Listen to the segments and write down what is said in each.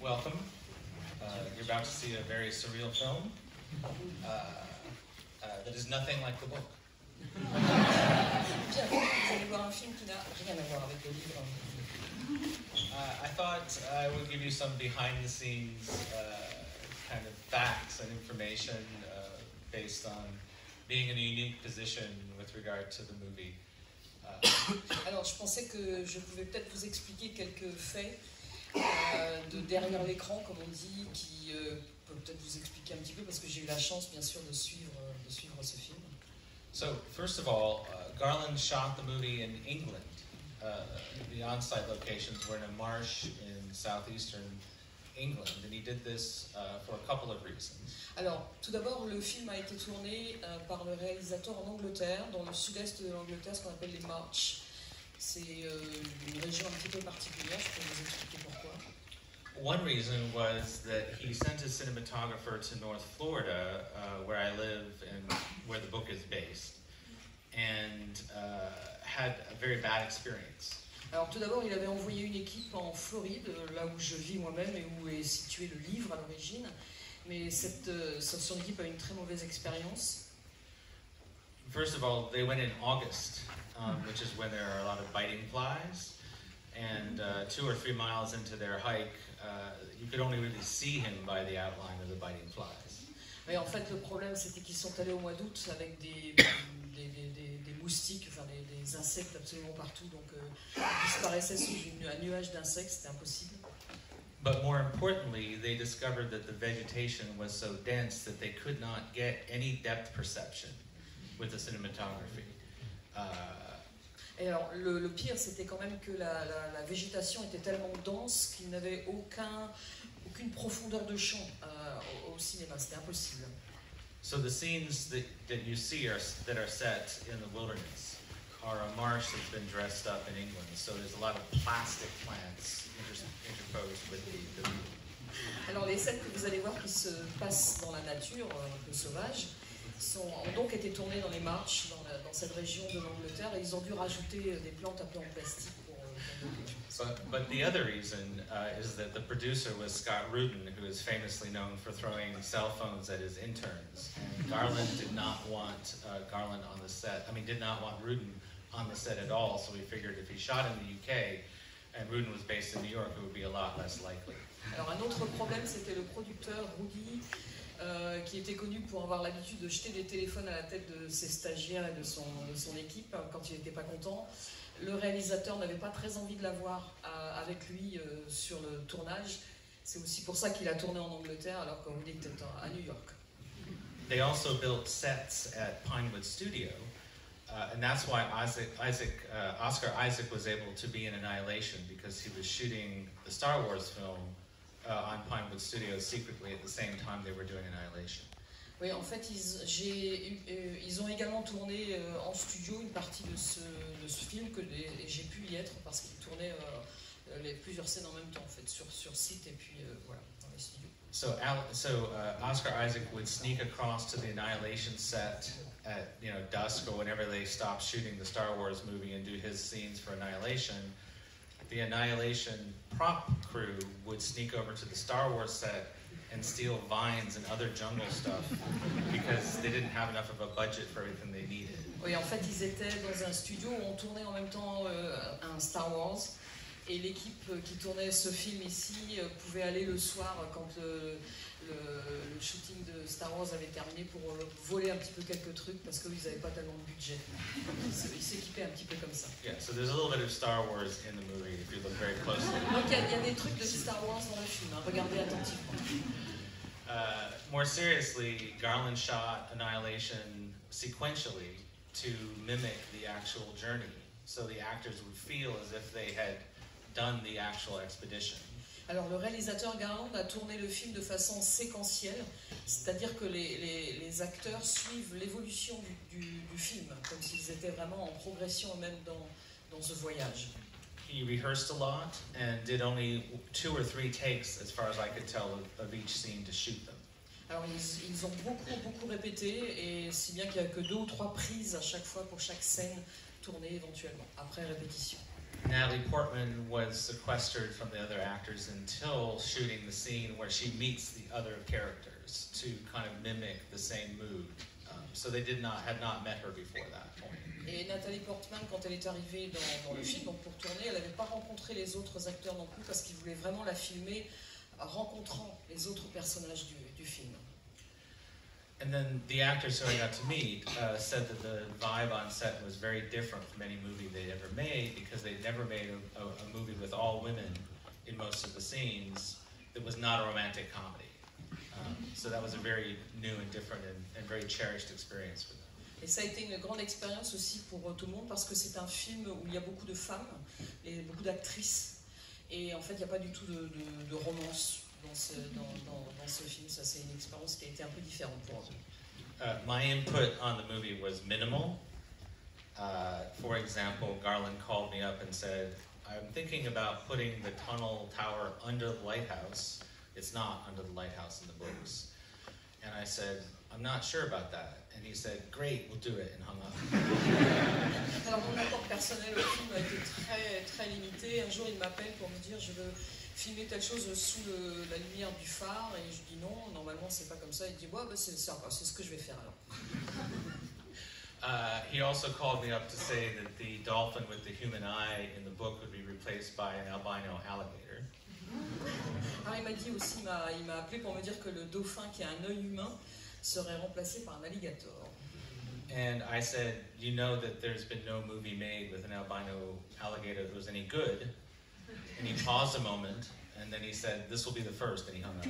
Welcome. You're about to see a very surreal film that is nothing like the book. Bien, vous allez voir un film qui n'a rien à voir avec le livre. I thought I would give you some behind-the-scenes kind of facts and information based on being in a unique position with regard to the movie. Alors, je pensais que je pouvais peut-être vous expliquer quelques faits de derrière l'écran, comme on dit, qui peut peut-être vous expliquer un petit peu, parce que j'ai eu la chance, bien sûr, de suivre ce film. So, first of all, Garland shot the movie in England. The on-site locations were in a marsh in southeastern England, and he did this for a couple of reasons. Alors, tout d'abord, le film a été tourné par le réalisateur en Angleterre, dans le sud-est de l'Angleterre, ce qu'on appelle les Marches. C'est une région un petit peu particulière, je peux vous expliquer pourquoi. One reason was that he sent his cinematographer to North Florida, where I live and where the book is based, and had a very bad experience. Alors tout d'abord, il avait envoyé une équipe en Floride, là où je vis moi-même et où est situé le livre à l'origine, mais son équipe a eu une très mauvaise expérience. First of all, they went in August, which is when there are a lot of biting flies, and 2 or 3 miles into their hike, you could only really see him by the outline of the biting flies. Mais en fait, le problème, c'était qu'ils sont allés au mois d'août avec des moustiques, enfin des insectes absolument partout, donc ils disparaissaient sous un nuage d'insectes, c'était impossible. But more importantly, they discovered that the vegetation was so dense that they could not get any depth perception with the cinematography. Et alors, le pire, c'était quand même que la végétation était tellement dense qu'il n'avait aucune profondeur de champ au cinéma, c'était impossible. So the scenes that you see that are set in the wilderness are a marsh that's been dressed up in England. So there's a lot of plastic plants interposed with the movie. Alors les scènes que vous allez voir qui se passent dans la nature, un peu sauvage, ont donc été tournées dans les marches, dans cette région de l'Angleterre, et ils ont dû rajouter des plantes un peu en plastique pour But the other reason is that the producer was Scott Rudin, who is famously known for throwing cell phones at his interns. And Garland did not want Garland on the set. I mean, did not want Rudin on the set at all. So we figured if he shot in the UK and Rudin was based in New York, it would be a lot less likely. Alors un autre problème, c'était le producteur Rudy, qui était connu pour avoir l'habitude de jeter des téléphones à la tête de ses stagiaires et de son équipe quand il n'était pas content. Le réalisateur n'avait pas très envie de l'avoir avec lui sur le tournage. C'est aussi pour ça qu'il a tourné en Angleterre alors qu'on était à New York. They also built sets at Pinewood Studio, and that's why Oscar Isaac was able to be in Annihilation, because he was shooting the Star Wars film on Pinewood Studio secretly at the same time they were doing Annihilation. Oui, en fait, ils ont également tourné en studio une partie de ce film et j'ai pu y être parce qu'ils tournaient plusieurs scènes en même temps, en fait, sur site et puis voilà, dans les studios. So Oscar Isaac would sneak across to the Annihilation set at dusk or whenever they stopped shooting the Star Wars movie and do his scenes for Annihilation. The Annihilation prop crew would sneak over to the Star Wars set and steal vines and other jungle stuff because they didn't have enough of a budget for everything they needed. Oui, en fait, ils étaient dans un studio où on tournait en même temps un Star Wars, et l'équipe qui tournait ce film ici pouvait aller le soir quand le shooting de Star Wars avait terminé pour voler un petit peu quelques trucs parce qu'ils n'avaient pas tellement de budget. Ils s'équipaient un petit peu comme ça. Yeah, so there's a little bit of Star Wars in the movie if you look very closely. Donc il y a des trucs de Star Wars dans le film, hein. Regardez attentivement. More seriously, Garland shot Annihilation sequentially to mimic the actual journey, so the actors would feel as if they had done the actual expedition. Alors le réalisateur Garland a tourné le film de façon séquentielle, c'est-à-dire que les acteurs suivent l'évolution du film, comme s'ils étaient vraiment en progression même dans ce voyage. He rehearsed a lot and did only 2 or 3 takes, as far as I could tell, of each scene to shoot them. Alors ils ont beaucoup répété, et si bien qu'il n'y a que 2 ou 3 prises à chaque fois pour chaque scène tournée éventuellement, après répétition. Natalie Portman was sequestered from the other actors until shooting the scene where she meets the other characters to kind of mimic the same mood. So they had not met her before that point. Et Nathalie Portman, quand elle est arrivée dans le film, donc pour tourner, elle n'avait pas rencontré les autres acteurs non plus parce qu'ils voulaient vraiment la filmer rencontrant les autres personnages du film. And then the actors who I got to meet said that the vibe on set was very different from any movie they'd ever made because they'd never made a movie with all women in most of the scenes that was not a romantic comedy. So that was a very new and different and very cherished experience for them. Et ça a été une grande expérience aussi pour tout le monde parce que c'est un film où il y a beaucoup de femmes et beaucoup d'actrices. Et en fait, il n'y a pas du tout de romance dans ce film. Ça, c'est une expérience qui a été un peu différente pour eux. My input on the movie was minimal. For example, Garland called me up and said, I'm thinking about putting the tunnel tower under the lighthouse. It's not under the lighthouse in the books. And I said, I'm not sure about that. And he said, great, we'll do it, and hung up. Alors mon apport personnel au film a été très limité. Un jour, il m'appelle pour me dire, je veux filmer telle chose sous la lumière du phare, et je dis non, normalement c'est pas comme ça. Il dit, ouais, bah, c'est ce que je vais faire alors. He also called me up to say that the dolphin with the human eye in the book would be replaced by an albino alligator. Alors il m'a dit aussi, il m'a appelé pour me dire que le dauphin qui a un œil humain serait remplacé par un alligator. And I said, you know that there's been no movie made with an albino alligator that was any good. And he paused a moment, and then he said, this will be the first, and he hung up.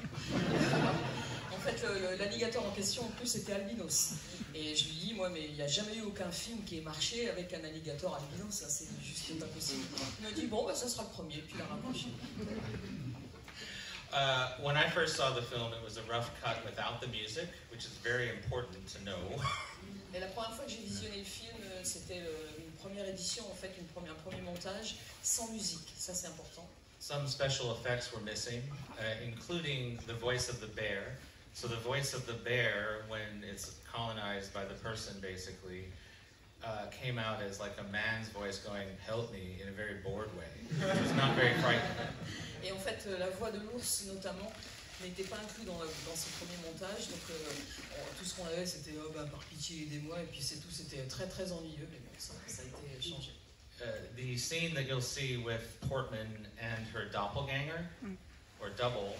En fait, l'alligator en question, en plus, c'était albinos. Et je lui dis, moi, mais il n'y a jamais eu aucun film qui ait marché avec un alligator albinos, ça c'est juste pas possible. Il m'a dit, bon, bah, ça sera le premier, puis il a rapproché. When I first saw the film, it was a rough cut without the music, which is very important to know. Et la première fois que j'ai visionné le film, c'était une première édition, en fait, un premier montage sans musique. Ça, c'est important. Some special effects were missing, including the voice of the bear. So the voice of the bear, when it's colonized by the person, basically, came out as like a man's voice going, help me, in a very bored way. It was not very frightening. Et en fait, la voix de l'ours, notamment, n'était pas inclus dans ce premier montage. Donc, tout ce qu'on avait, c'était oh, bah, par pitié, aidez-moi. Et puis c'est tout, c'était très très ennuyeux. Mais bon, ça a été changé. The scene that you'll see with Portman and her doppelganger, or double,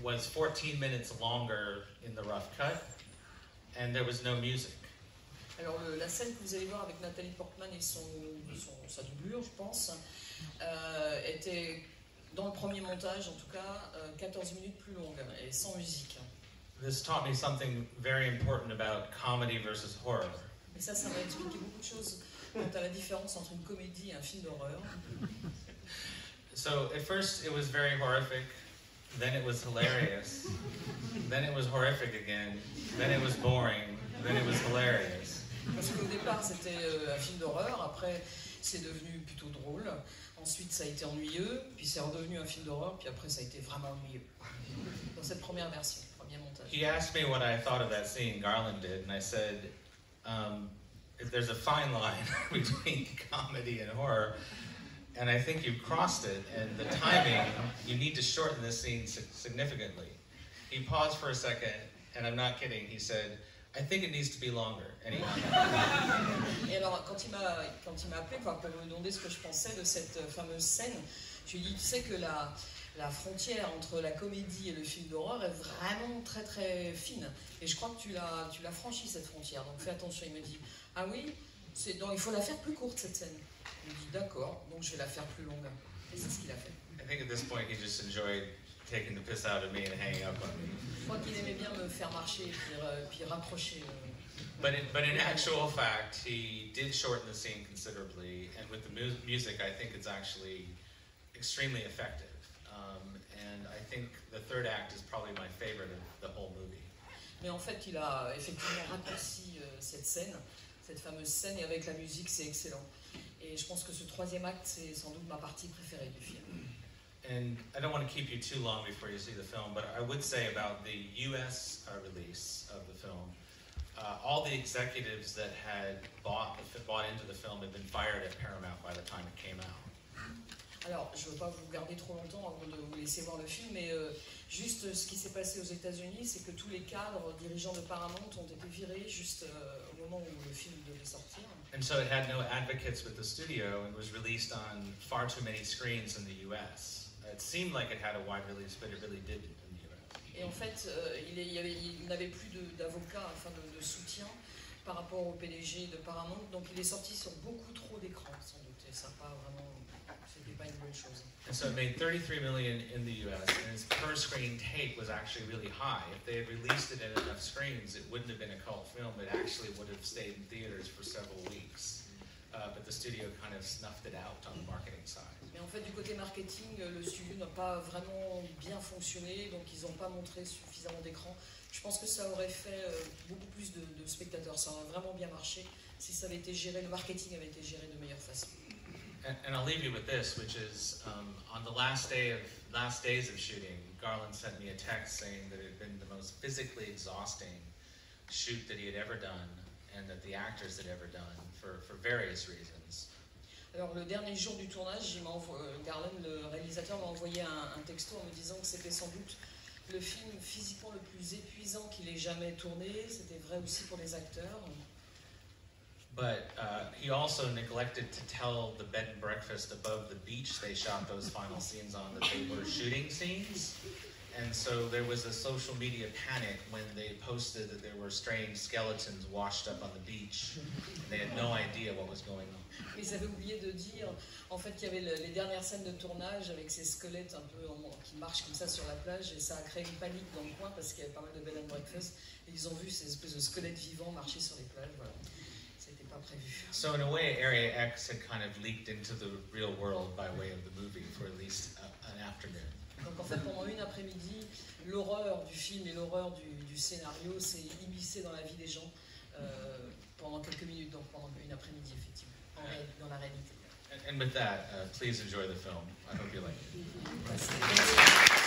was 14 minutes longer in the rough cut, and there was no music. Alors la scène que vous allez voir avec Nathalie Portman et sa doublure, je pense, était dans le premier montage, en tout cas, 14 minutes plus longue et sans musique. This taught me something very important about comedy versus horror. Et ça m'a expliqué beaucoup de choses quant à la différence entre une comédie et un film d'horreur. So at first it was very horrific, then it was hilarious, then it was horrific again, then it was boring, then it was hilarious. Parce qu'au départ c'était un film d'horreur, après c'est devenu plutôt drôle, ensuite ça a été ennuyeux, puis c'est redevenu un film d'horreur, puis après ça a été vraiment ennuyeux. Dans cette première version, premier montage. He asked me what I thought of that scene, Garland did, and I said, if there's a fine line between comedy and horror, and I think you've crossed it, and the timing, you need to shorten this scene significantly. He paused for a second, and I'm not kidding, he said, I think it needs to be longer. And he Et alors, quand il m'a appelé pour me demander ce que je pensais de cette fameuse scène, je lui ai dit, tu sais que la frontière entre la comédie et le film d'horreur est vraiment très très fine. Et je crois que tu l'as franchi cette frontière, donc fais attention. Il me dit, ah oui, donc il faut la faire plus courte cette scène. Je lui dis, d'accord, donc je vais la faire plus longue. Et c'est ce qu'il a fait. I think at this point he just enjoyed taking the piss out of me and hanging up on me. Je crois qu'il aimait bien me faire marcher et puis raccrocher. But in actual fact, he did shorten the scene considerably, and with the music, I think it's actually extremely effective. And I think the third act is probably my favorite of the whole movie. Mais en fait, il a effectivement raccourci cette scène, cette fameuse scène, et avec la musique, c'est excellent. Et je pense que ce troisième acte, c'est sans doute ma partie préférée du film. And I don't want to keep you too long before you see the film, but I would say about the US release of the film, all the executives that had bought into the film had been fired at Paramount by the time it came out. Alors, je ne veux pas vous garder trop longtemps avant de vous laisser voir le film, mais juste ce qui s'est passé aux États-Unis, c'est que tous les cadres dirigeants de Paramount ont été virés juste au moment où le film devait sortir. And so it had no advocates with the studio and was released on far too many screens in the US. It seemed like it had a wide release, but it really didn't in the US. Et en fait, il n'avait plus d'avocats, enfin de soutien par rapport au PDG de Paramount, donc il est sorti sur beaucoup trop d'écrans, sans doute, et ça n'a pas vraiment... C'était pas une bonne chose. And so it made $33 million in the US, and its per-screen take was actually really high. If they had released it in enough screens, it wouldn't have been a cult film. It actually would have stayed in theaters for several weeks. But the studio kind of snuffed it out on the marketing side. Mais en fait, du côté marketing, le studio n'a pas vraiment bien fonctionné, donc ils n'ont pas montré suffisamment d'écran. Je pense que ça aurait fait beaucoup plus de spectateurs. Ça aurait vraiment bien marché si ça avait été géré, le marketing avait été géré de meilleure façon. And I'll leave you with this, which is on the last days of shooting, Garland sent me a text saying that it had been the most physically exhausting shoot that he had ever done, and that the actors had ever done for various reasons. Alors le dernier jour du tournage, Garland, le réalisateur, m'a envoyé un texto en me disant que c'était sans doute le film physiquement le plus épuisant qu'il ait jamais tourné. C'était vrai aussi pour les acteurs. But he also neglected to tell the bed and breakfast above the beach they shot those final scenes on that they were shooting scenes. And so there was a social media panic when they posted that there were strange skeletons washed up on the beach. And they had no idea what was going on. Mais ils avaient oublié de dire en fait qu'il y avait les dernières scènes de tournage avec ces squelettes un peu qui marchent comme ça sur la plage, et ça a créé une panique dans le coin parce qu'il y avait pas mal de bed and breakfast et ils ont vu ces espèces de squelettes vivants marcher sur les plages. Voilà. Prévu. So in a way, Area X had kind of leaked into the real world by way of the movie for at least an afternoon. Donc en fait, pendant une après-midi, l'horreur du film et l'horreur du scénario s'est immiscée dans la vie des gens pendant quelques minutes, donc pendant une après-midi effectivement, dans la réalité. And with that, please enjoy the film. I hope you like it. Merci.